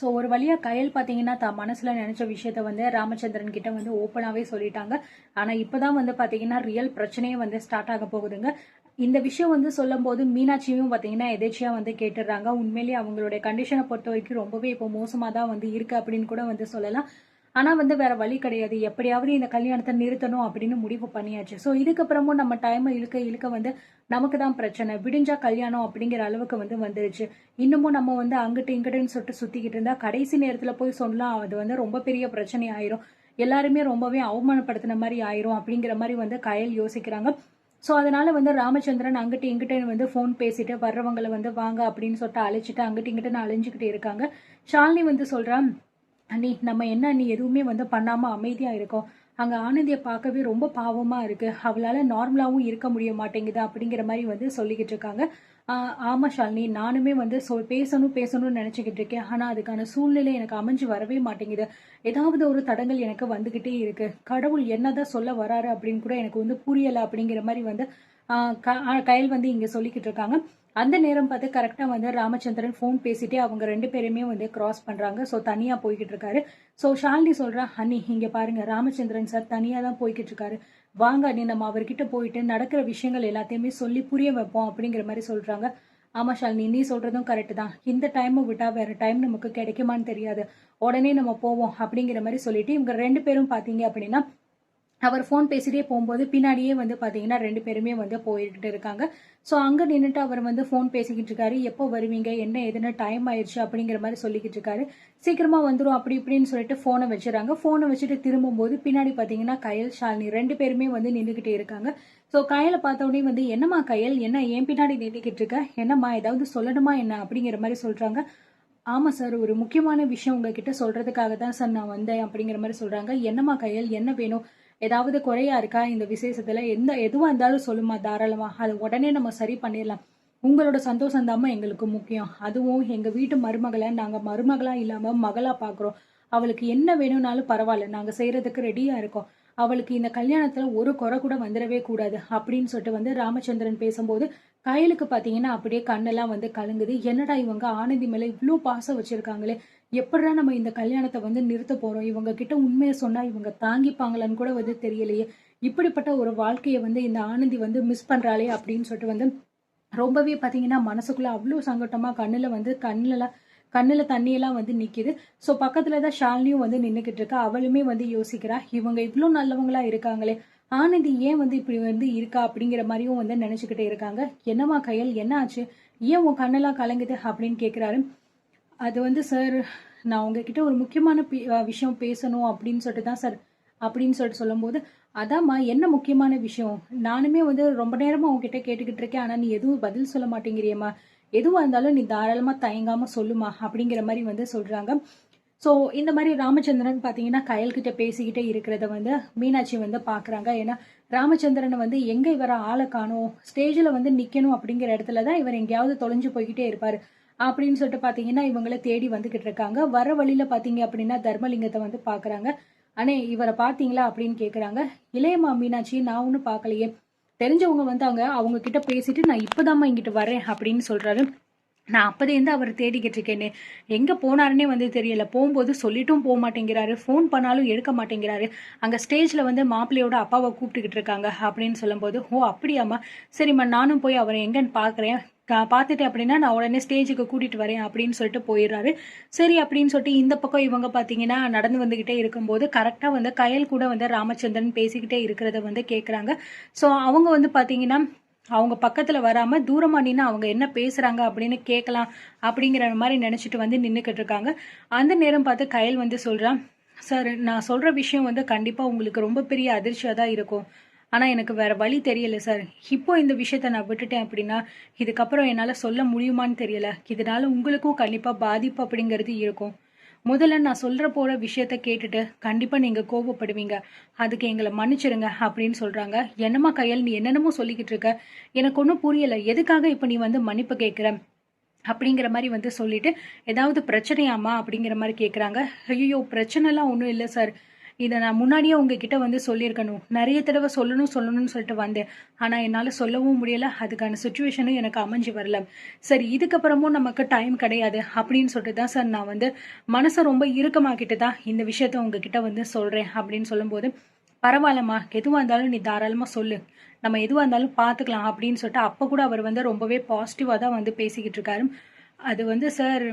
So ஒரு வழியா கயல் பார்த்தீங்கன்னா தான் மனசுல நினைச்ச விஷயத்த வந்து ராமச்சந்திரன் கிட்ட வந்து ஓப்பனாவே சொல்லிட்டாங்க. ஆனா இப்பதான் வந்து பார்த்தீங்கன்னா ரியல் பிரச்சனையே வந்து ஸ்டார்ட் ஆக போகுதுங்க. இந்த விஷயம் வந்து சொல்லும் போது மீனாட்சியும் பார்த்தீங்கன்னா எதேச்சியா வந்து கேட்டுடுறாங்க. உண்மையிலேயே அவங்களுடைய கண்டிஷனை பொறுத்த வரைக்கும் ரொம்பவே இப்போ மோசமா தான் வந்து இருக்கு அப்படின்னு கூட வந்து சொல்லலாம். ஆனா வந்து வேற வழி கிடையாது. எப்படியாவது இந்த கல்யாணத்தை நிறுத்தணும் அப்படின்னு முடிவு பண்ணியாச்சு. ஸோ இதுக்கப்புறமும் நம்ம டைமை இழுக்க இழுக்க வந்து நமக்கு தான் பிரச்சனை. விடிஞ்சா கல்யாணம் அப்படிங்கிற அளவுக்கு வந்து வந்துருச்சு. இன்னமும் நம்ம வந்து அங்கிட்டு இங்கிட்டுன்னு சொல்லிட்டு சுத்திக்கிட்டு இருந்தா கடைசி நேரத்துல போய் சொல்லலாம் அது வந்து ரொம்ப பெரிய பிரச்சனை ஆயிரும். எல்லாருமே ரொம்பவே அவமானப்படுத்தின மாதிரி ஆயிரும் அப்படிங்கிற மாதிரி வந்து கயல் யோசிக்கிறாங்க. ஸோ அதனால வந்து ராமச்சந்திரன் அங்கிட்டு இங்கிட்டு வந்து ஃபோன் பேசிட்டு வர்றவங்களை வந்து வாங்க அப்படின்னு சொல்லிட்டு அழைச்சிட்டு அங்கிட்டு இங்கிட்டு அலைஞ்சுக்கிட்டு இருக்காங்க. ஷாலினி வந்து சொல்றான், அண்ணி நம்ம என்ன அண்ணி எதுவுமே வந்து பண்ணாம அமைதியா இருக்கோம். அங்க ஆனந்தியை பார்க்கவே ரொம்ப பாவமா இருக்கு. அவளால நார்மலாவும் இருக்க முடிய மாட்டேங்குது அப்படிங்கிற மாதிரி வந்து சொல்லிக்கிட்டு இருக்காங்க. ஆமா ஷாலினி, நானுமே வந்து பேசணும் பேசணும்னு நினைச்சுக்கிட்டு இருக்கேன். ஆனா அதுக்கான சூழ்நிலை எனக்கு அமைஞ்சு வரவே மாட்டேங்குது. ஏதாவது ஒரு தடங்கள் எனக்கு வந்துகிட்டே இருக்கு. கடவுள் என்னதான் சொல்ல வராரு அப்படின்னு கூட எனக்கு வந்து புரியல அப்படிங்கிற மாதிரி வந்து கயல் வந்து இங்க சொல்லிக்கிட்டு இருக்காங்க. அந்த நேரம் பார்த்து கரெக்டா வந்து ராமச்சந்திரன் ஃபோன் பேசிட்டே அவங்க 2 பேருமே வந்து கிராஸ் பண்றாங்க. ஸோ தனியா போய்கிட்டு இருக்காரு. ஸோ ஷாலினி சொல்றா, அண்ணி இங்க பாருங்க ராமச்சந்திரன் சார் தனியா தான் போய்கிட்டு இருக்காரு. வாங்க அண்ணி நம்ம அவர்கிட்ட போயிட்டு நடக்கிற விஷயங்கள் எல்லாத்தையுமே சொல்லி புரிய வைப்போம் அப்படிங்கிற மாதிரி சொல்றாங்க. ஆமா ஷாலினி, நீ சொல்றதும் கரெக்ட் தான். இந்த டைமை விட்டா வேற டைம் நமக்கு கிடைக்குமான்னு தெரியாது. உடனே நம்ம போவோம் அப்படிங்கிற மாதிரி சொல்லிட்டு இவங்க 2 பேரும் பாத்தீங்க அப்படின்னா அவர் ஃபோன் பேசிட்டே போகும்போது பின்னாடியே வந்து பார்த்தீங்கன்னா 2 பேருமே வந்து போயிட்டு இருக்காங்க. ஸோ அங்கே நின்றுட்டு அவர் வந்து ஃபோன் பேசிக்கிட்டு இருக்காரு. எப்போ வருவீங்க, என்ன ஏதுன்னு டைம் ஆயிடுச்சு அப்படிங்கிற மாதிரி சொல்லிக்கிட்டு இருக்காரு. சீக்கிரமா வந்துடும் அப்படி இப்படின்னு சொல்லிட்டு ஃபோனை வச்சுறாங்க. ஃபோனை வச்சுட்டு திரும்பும்போது பின்னாடி பார்த்தீங்கன்னா கயல், ஷாலினி 2 பேருமே வந்து நின்றுக்கிட்டே இருக்காங்க. ஸோ கயலை பார்த்த உடனே வந்து என்னம்மா கயல், என்ன என் பின்னாடி நின்றுக்கிட்டு இருக்க, என்னம்மா ஏதாவது சொல்லணுமா என்ன அப்படிங்கிற மாதிரி சொல்றாங்க. ஆமா சார், ஒரு முக்கியமான விஷயம் உங்ககிட்ட சொல்றதுக்காக தான் சார் நான் வந்தேன் அப்படிங்கிற மாதிரி சொல்றாங்க. என்னம்மா கயல், என்ன வேணும், ஏதாவது குறையா இருக்கா இந்த விசேஷத்துல, எதுவா இருந்தாலும் சொல்லுமா தாராளமா, அது உடனே நம்ம சரி பண்ணிடலாம். உங்களோட சந்தோஷம் தாம்மா எங்களுக்கு முக்கியம். அதுவும் எங்க வீட்டு மருமகளை நாங்க மருமகளா இல்லாம மகளா பாக்குறோம். அவளுக்கு என்ன வேணும்னாலும் பரவாயில்ல, நாங்க செய்யறதுக்கு ரெடியா இருக்கோம். அவளுக்கு இந்த கல்யாணத்துல ஒரு குறை கூட வந்துடவே கூடாது அப்படின்னு சொல்லிட்டு வந்து ராமச்சந்திரன் பேசும்போது கயலுக்கு பாத்தீங்கன்னா அப்படியே கண்ணெல்லாம் வந்து கலங்குது. என்னடா இவங்க ஆனந்தி மேல இவ்வளோ பாசம் வச்சிருக்காங்களே, எப்படிடா நம்ம இந்த கல்யாணத்தை வந்து நிறுத்த போறோம், இவங்க கிட்ட உண்மையை சொன்னா இவங்க தாங்கிப்பாங்களான்னு கூட வந்து தெரியலையே, இப்படிப்பட்ட ஒரு வாழ்க்கையை வந்து இந்த ஆனந்தி வந்து மிஸ் பண்றாளே அப்படின்னு சொல்லிட்டு வந்து ரொம்பவே பாத்தீங்கன்னா மனசுக்குள்ள அவ்வளோ சங்கட்டமா கண்ணுல தண்ணியெல்லாம் வந்து நிக்குது. ஸோ பக்கத்துலதான் ஷாலினியும் வந்து நின்றுகிட்டு இருக்கா. அவளுமே வந்து யோசிக்கிறா, இவங்க இவ்வளோ நல்லவங்களா இருக்காங்களே, ஆனந்தி ஏன் வந்து இப்படி வந்து இருக்கா அப்படிங்கிற மாதிரியும் வந்து நினைச்சுக்கிட்டே இருக்காங்க. என்னம்மா கயல், என்ன ஆச்சு, ஏன் உன் கண்ணெல்லாம் கலங்குது அப்படின்னு கேக்குறாரு. அது வந்து சார், நான் உங்ககிட்ட ஒரு முக்கியமான விஷயம் பேசணும் அப்படின்னு சொல்லிட்டு தான் சார் அப்படின்னு சொல்லிட்டு சொல்லும்போது, அதாம்மா என்ன முக்கியமான விஷயம், நானுமே வந்து ரொம்ப நேரமா உங்ககிட்ட கேட்டுக்கிட்டு இருக்கேன், ஆனா நீ எதுவும் பதில் சொல்ல மாட்டேங்கிறியம்மா, எதுவா இருந்தாலும் நீ தாராளமா தயங்காம சொல்லுமா அப்படிங்கிற மாதிரி வந்து சொல்றாங்க. ஸோ இந்த மாதிரி ராமச்சந்திரன் பார்த்தீங்கன்னா கயல்கிட்ட பேசிக்கிட்டே இருக்கிறத வந்து மீனாட்சி வந்து பார்க்குறாங்க. ஏன்னா ராமச்சந்திரனை வந்து எங்கே இவரை ஆளை காணும், ஸ்டேஜில் வந்து நிற்கணும் அப்படிங்கிற இடத்துல தான் இவர் எங்கேயாவது தொலைஞ்சு போய்கிட்டே இருப்பார் அப்படின்னு சொல்லிட்டு பார்த்தீங்கன்னா இவங்கள தேடி வந்துகிட்டு இருக்காங்க. வர வழியில் பார்த்தீங்க அப்படின்னா தர்மலிங்கத்தை வந்து பார்க்குறாங்க. அண்ணே இவரை பார்த்தீங்களா அப்படின்னு கேட்குறாங்க. இளையம்மா மீனாட்சி, நான் ஒன்றும் பார்க்கலையே, தெரிஞ்சவங்க வந்தாங்க, அவங்க கிட்ட பேசிட்டு நான் இப்போதாம்மா இங்கிட்டு வரேன் அப்படின்னு சொல்றாரு. நான் அப்போதேருந்து அவர் தேடிக்கிட்டு இருக்கேனே, எங்கே போனாருன்னே வந்து தெரியல. போகும்போது சொல்லிட்டும் போக மாட்டேங்கிறாரு, ஃபோன் பண்ணாலும் எடுக்க மாட்டேங்கிறாரு. அங்கே ஸ்டேஜில் வந்து மாப்பிள்ளையோட அப்பாவை கூப்பிட்டுக்கிட்டு இருக்காங்க அப்படின்னு சொல்லும்போது, ஓ அப்படியாம்மா, சரிம்மா நானும் போய் அவரை எங்கன்னு பார்க்குறேன், பார்த்துட்டு அப்படின்னா நான் உடனே ஸ்டேஜுக்கு கூட்டிட்டு வரேன் அப்படின்னு சொல்லிட்டு போயிடுறாரு. சரி அப்படின்னு சொல்லிட்டு இந்த பக்கம் இவங்க பார்த்தீங்கன்னா நடந்து வந்துகிட்டே இருக்கும்போது கரெக்டாக வந்து கயல் கூட வந்து ராமச்சந்திரன் பேசிக்கிட்டே இருக்கிறத வந்து கேட்குறாங்க. ஸோ அவங்க வந்து பார்த்தீங்கன்னா அவங்க பக்கத்துல வராம தூரமா நின்று அவங்க என்ன பேசுறாங்க அப்படின்னு கேட்கலாம் அப்படிங்கிற மாதிரி நினைச்சிட்டு வந்து நின்றுக்கிட்டு இருக்காங்க. அந்த நேரம் பார்த்து கயல் வந்து சொல்றான், சார் நான் சொல்ற விஷயம் வந்து கண்டிப்பா உங்களுக்கு ரொம்ப பெரிய அதிர்ச்சியா தான் இருக்கும். ஆனா எனக்கு வேற வழி தெரியல சார். இப்போ இந்த விஷயத்த நான் விட்டுட்டேன் அப்படின்னா இதுக்கப்புறம் என்னால சொல்ல முடியுமான்னு தெரியல. இதனால உங்களுக்கும் கண்டிப்பா பாதிப்பு அப்படிங்கிறது இருக்கும். முதல்ல நான் சொல்ற போற விஷயத்த கேட்டுட்டு கண்டிப்பா நீங்க கோபப்படுவீங்க. அதுக்கு எங்களை மன்னிச்சிருங்க அப்படின்னு சொல்றாங்க. என்னம்மா கயல், நீ என்னென்னமோ சொல்லிக்கிட்டு இருக்க, எனக்கு ஒன்றும் புரியல, எதுக்காக இப்ப நீ வந்து மன்னிப்பு கேட்கிற அப்படிங்கிற மாதிரி வந்து சொல்லிட்டு, ஏதாவது பிரச்சனையாமா அப்படிங்கிற மாதிரி கேட்குறாங்க. ஐயோ பிரச்சனைலாம் ஒன்றும் இல்லை சார், இதை நான் முன்னாடியே உங்ககிட்ட வந்து சொல்லியிருக்கணும். நிறைய தடவை சொல்லணும்னு சொல்லிட்டு வந்தேன். ஆனால் என்னால் சொல்லவும் முடியல. அதுக்கான சுச்சுவேஷனும் எனக்கு அமைஞ்சு வரல. சரி, இதுக்கப்புறமும் நமக்கு டைம் கிடையாது அப்படின்னு சொல்லிட்டு தான் சார் நான் வந்து மனசை ரொம்ப இறுக்கமாக்கிட்டு தான் இந்த விஷயத்த உங்ககிட்ட வந்து சொல்கிறேன் அப்படின்னு சொல்லும்போது, பரவாயில்லம்மா, எதுவாக இருந்தாலும் நீ தாராளமாக சொல்லு, நம்ம எதுவாக இருந்தாலும் பார்த்துக்கலாம் அப்படின்னு சொல்லிட்டு அப்போ கூட அவர் வந்து ரொம்பவே பாசிட்டிவாக தான் வந்து பேசிக்கிட்டு இருக்காரு. அது வந்து சார்,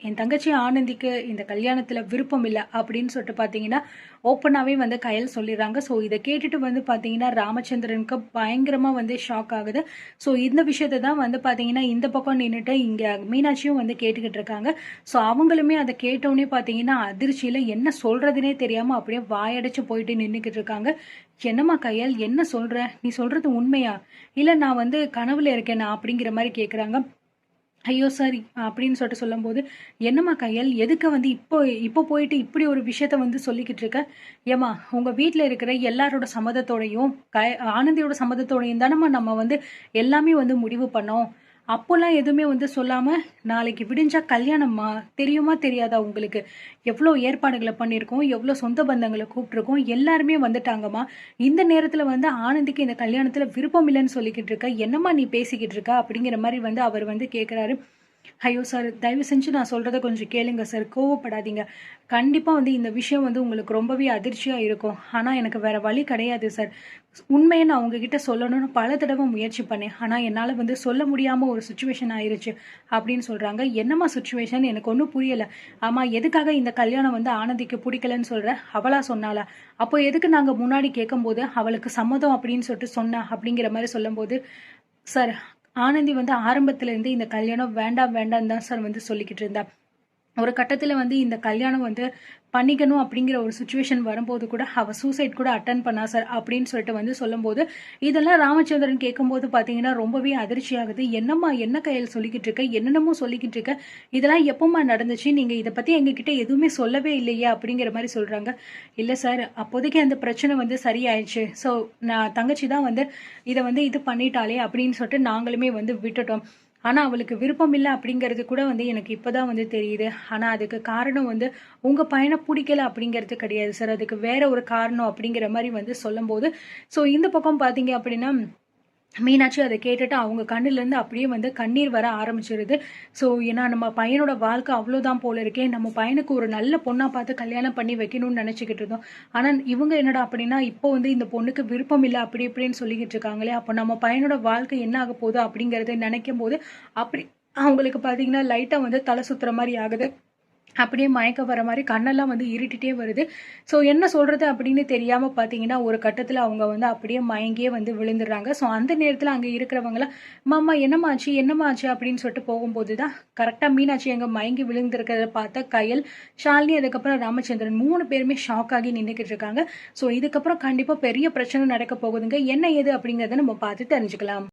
என் தங்கச்சி ஆனந்திக்கு இந்த கல்யாணத்தில் விருப்பம் இல்லை அப்படின்னு சொல்லிட்டு பார்த்தீங்கன்னா ஓப்பனாகவே வந்து கயல் சொல்லிடுறாங்க. ஸோ இதை கேட்டுட்டு வந்து பார்த்தீங்கன்னா ராமச்சந்திரனுக்கு பயங்கரமாக வந்து ஷாக் ஆகுது. ஸோ இந்த விஷயத்தை தான் வந்து பார்த்தீங்கன்னா இந்த பக்கம் நின்றுட்டு இங்கே மீனாட்சியும் வந்து கேட்டுக்கிட்டு இருக்காங்க. ஸோ அவங்களுமே அதை கேட்டோடனே பார்த்தீங்கன்னா அதிர்ச்சியில் என்ன சொல்கிறதுனே தெரியாமல் அப்படியே வாயடைச்சு போயிட்டு நின்றுக்கிட்டு இருக்காங்க. என்னம்மா கையல், என்ன சொல்கிற? நீ சொல்கிறது உண்மையா இல்லை நான் வந்து கனவுல இருக்கேனா அப்படிங்கிற மாதிரி கேட்குறாங்க. ஐயோ சார் அப்படின்னு சொல்லிட்டு சொல்லும்போது, என்னம்மா கையல், எதுக்கு வந்து இப்போ போயிட்டு இப்படி ஒரு விஷயத்த வந்து சொல்லிக்கிட்டு இருக்க? ஏம்மா, உங்கள் வீட்டில் இருக்கிற எல்லாரோட சம்மதத்தோடையும் ஆனந்தியோட சம்மதத்தோடையும் தானம்மா நம்ம வந்து எல்லாமே வந்து முடிவு பண்ணோம். அப்போல்லாம் எதுவுமே வந்து சொல்லாமல் நாளைக்கு விடிஞ்சா கல்யாணம்மா, தெரியுமா தெரியாதா உங்களுக்கு? எவ்வளோ ஏற்பாடுகளை பண்ணியிருக்கோம், எவ்வளோ சொந்த பந்தங்களை கூப்பிட்ருக்கோம், எல்லாருமே வந்துட்டாங்கம்மா. இந்த நேரத்தில் வந்து ஆனந்திக்கு இந்த கல்யாணத்தில் விருப்பம் இல்லைன்னு சொல்லிக்கிட்டு இருக்க, என்னம்மா நீ பேசிக்கிட்டு இருக்க அப்படிங்கிற மாதிரி வந்து அவர் வந்து கேட்குறாரு. ஐயோ சார், தயவு செஞ்சு நான் சொல்கிறத கொஞ்சம் கேளுங்க சார், கோவப்படாதீங்க. கண்டிப்பாக வந்து இந்த விஷயம் வந்து உங்களுக்கு ரொம்பவே அதிர்ச்சியாக இருக்கும். ஆனால் எனக்கு வேறு வழி கிடையாது சார். உண்மையை நான் உங்ககிட்ட சொல்லணும்னு பல தடவை முயற்சி பண்ணேன். ஆனால் என்னால் வந்து சொல்ல முடியாமல் ஒரு சுச்சுவேஷன் ஆயிடுச்சு அப்படின்னு சொல்கிறாங்க. என்னம்மா சுச்சுவேஷன்? எனக்கு ஒன்றும் புரியலை. ஆமாம், எதுக்காக இந்த கல்யாணம் வந்து ஆனந்திக்கு பிடிக்கலன்னு சொல்கிற? அவளா சொன்னாலா? அப்போ எதுக்கு நாங்கள் முன்னாடி கேட்கும்போது அவளுக்கு சம்மதம் அப்படின்னு சொல்லிட்டு சொன்னா அப்படிங்கிற மாதிரி சொல்லும்போது, சார், ஆனந்தி வந்து ஆரம்பத்துல இருந்து இந்த கல்யாணம் வேண்டாம் வேண்டாம் தான் சார் வந்து சொல்லிக்கிட்டு இருந்தா. ஒரு கட்டத்துல வந்து இந்த கல்யாணம் வந்து பண்ணிக்கணும் அப்படிங்கிற ஒரு சுச்சுவேஷன் வரும்போது கூட அவ சூசைட் கூட அட்டன் பண்ணா சார் அப்படின்னு சொல்லிட்டு வந்து சொல்லும்போது, இதெல்லாம் ராமச்சந்திரன் கேட்கும்போது பாத்தீங்கன்னா ரொம்பவே அதிர்ச்சி ஆகுது. என்னம்மா, என்ன கையில் சொல்லிக்கிட்டு இருக்க, என்னென்னமோ சொல்லிக்கிட்டு இருக்க, இதெல்லாம் எப்பமா நடந்துச்சு, நீங்க இதை பத்தி எங்ககிட்ட எதுவுமே சொல்லவே இல்லையா அப்படிங்கிற மாதிரி சொல்றாங்க. இல்ல சார், அப்போதைக்கு அந்த பிரச்சனை வந்து சரியாயிடுச்சு. ஸோ நான் தங்கச்சி தான் வந்து இதை வந்து இது பண்ணிட்டாலே அப்படின்னு சொல்லிட்டு நாங்களுமே வந்து விட்டுட்டோம். ஆனா அவளுக்கு விருப்பம் இல்லை அப்படிங்கிறது கூட வந்து எனக்கு இப்பதான் வந்து தெரியுது. ஆனா அதுக்கு காரணம் வந்து உங்க பையனை பிடிக்கல அப்படிங்கிறது கிடையாது சார். அதுக்கு வேற ஒரு காரணம் அப்படிங்கிற மாதிரி வந்து சொல்லும்போது, ஸோ இந்த பக்கம் பாத்தீங்க அப்படின்னா மீனாட்சி அதை கேட்டுட்டு அவங்க கண்ணுலேருந்து அப்படியே வந்து கண்ணீர் வர ஆரம்பிச்சிருது. ஸோ ஏன்னா நம்ம பையனோட வாழ்க்கை அவ்வளோதான் போல இருக்கே, நம்ம பையனுக்கு ஒரு நல்ல பொண்ணாக பார்த்து கல்யாணம் பண்ணி வைக்கணும்னு நினச்சிக்கிட்டு இருந்தோம். ஆனால் இவங்க என்னடா அப்படின்னா இப்போ வந்து இந்த பொண்ணுக்கு விருப்பம் இல்லை அப்படி இப்படின்னு சொல்லிக்கிட்டு இருக்காங்களே, அப்போ நம்ம பையனோட வாழ்க்கை என்ன ஆக போகுது அப்படிங்கிறத நினைக்கும் போது அப்படி அவங்களுக்கு பார்த்தீங்கன்னா லைட்டாக வந்து தலை சுத்துற மாதிரி ஆகுது. அப்படியே மயக்கம் வர மாதிரி கண்ணெல்லாம் வந்து இருட்டிட்டே வருது. ஸோ என்ன சொல்றது அப்படின்னு தெரியாம பார்த்தீங்கன்னா ஒரு கட்டத்தில் அவங்க வந்து அப்படியே மயங்கியே வந்து விழுந்துடுறாங்க. ஸோ அந்த நேரத்தில் அங்கே இருக்கிறவங்களாம், மாமா என்னம்மா ஆச்சு அப்படின்னு சொல்லிட்டு போகும்போது தான் கரெக்டாக மீனாட்சி அங்கே மயங்கி விழுந்திருக்கிறத பார்த்த கயல், ஷாலினி, அதுக்கப்புறம் ராமச்சந்திரன் 3 பேருமே ஷாக் ஆகி நின்றுக்கிட்டு இருக்காங்க. ஸோ இதுக்கப்புறம் கண்டிப்பாக பெரிய பிரச்சனை நடக்க போகுதுங்க. என்ன ஏது அப்படிங்கிறத நம்ம பார்த்து தெரிஞ்சுக்கலாம்.